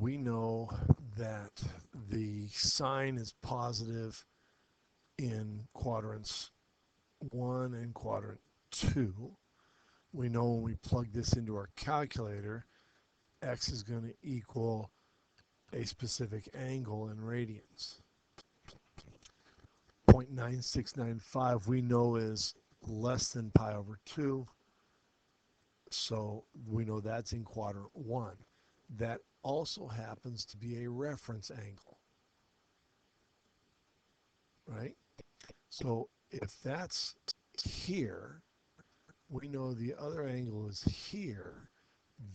we know that the sine is positive in quadrants 1 and quadrant 2. We know when we plug this into our calculator, x is going to equal a specific angle in radians. 0.9695 we know is less than pi over 2, so we know that's in quadrant 1. That also happens to be a reference angle, right? So if that's here, we know the other angle is here.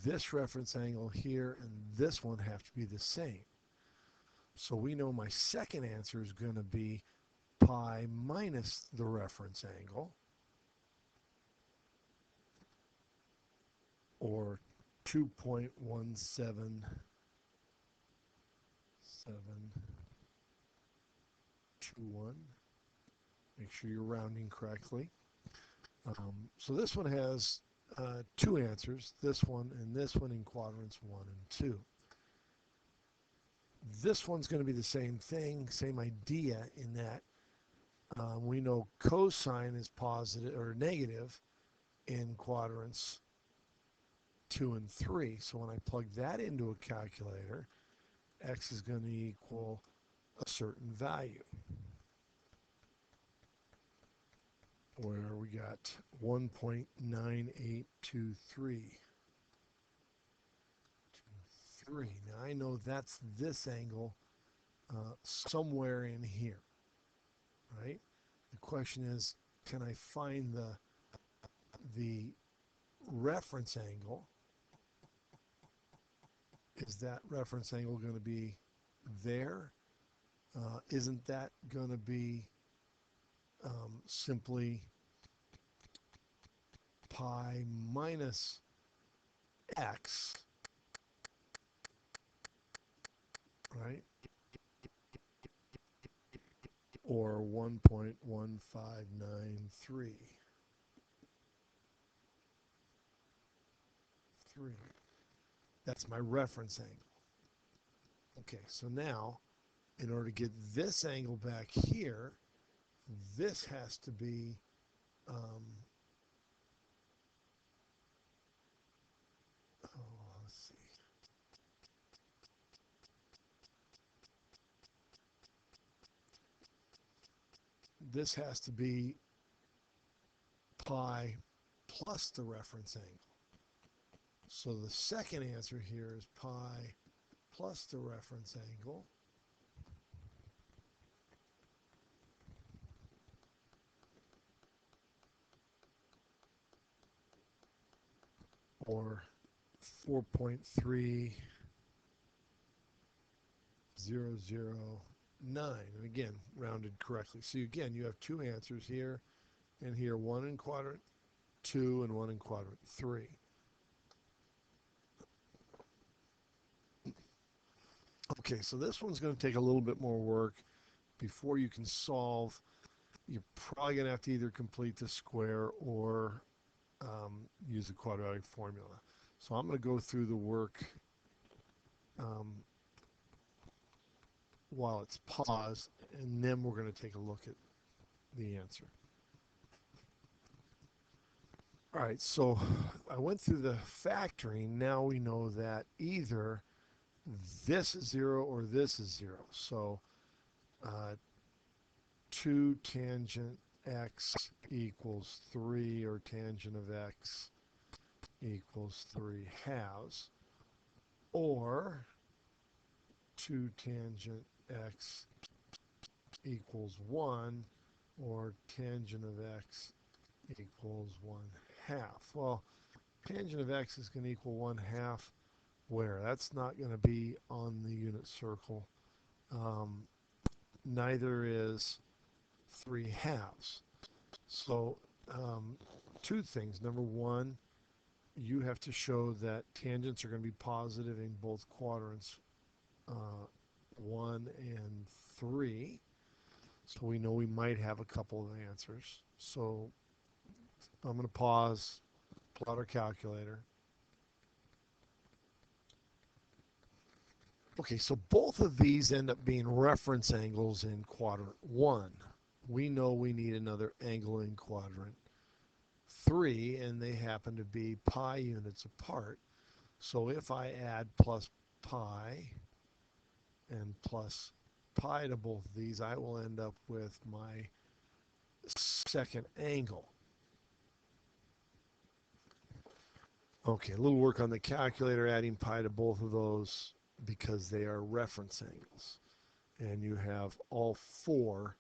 This reference angle here and this one have to be the same. So we know my second answer is going to be pi minus the reference angle, or 2.177721. Make sure you're rounding correctly. So this one has two answers, this one and this one in quadrants 1 and 2. This one's going to be the same thing, same idea in that we know cosine is positive or negative in quadrants 2 and 3. So when I plug that into a calculator, x is going to equal a certain value, where we got 1.9823. Now I know that's this angle somewhere in here, right? The question is, can I find the reference angle? Is that reference angle going to be there? Isn't that going to be simply pi minus x, right? Or 1.1593. That's my reference angle. Okay, so now, in order to get this angle back here, this has to be let's see. This has to be pi plus the reference angle. So the second answer here is pi plus the reference angle, or 4.3009. And again, rounded correctly. So again, you have two answers here and here, one in quadrant 2 and one in quadrant 3. Okay, so this one's going to take a little bit more work before you can solve. You're probably going to have to either complete the square or use the quadratic formula. So I'm going to go through the work while it's paused, and then we're going to take a look at the answer. All right, so I went through the factoring. Now we know that either this is 0 or this is 0. So 2 tangent x equals 3, or tangent of x equals 3 halves, or 2 tangent x equals 1, or tangent of x equals 1 half. Well, tangent of x is going to equal 1 half where? That's not going to be on the unit circle. Neither is 3 halves. So two things. Number one, you have to show that tangents are going to be positive in both quadrants 1 and 3. So we know we might have a couple of answers. So I'm going to pause, pull out our calculator. Okay, so both of these end up being reference angles in quadrant 1. We know we need another angle in quadrant 3, and they happen to be pi units apart. So if I add plus pi and plus pi to both of these, I will end up with my second angle. Okay, a little work on the calculator, adding pi to both of those because they are reference angles. And you have all four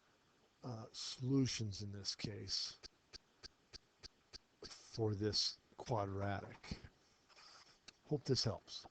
solutions in this case for this quadratic. Hope this helps.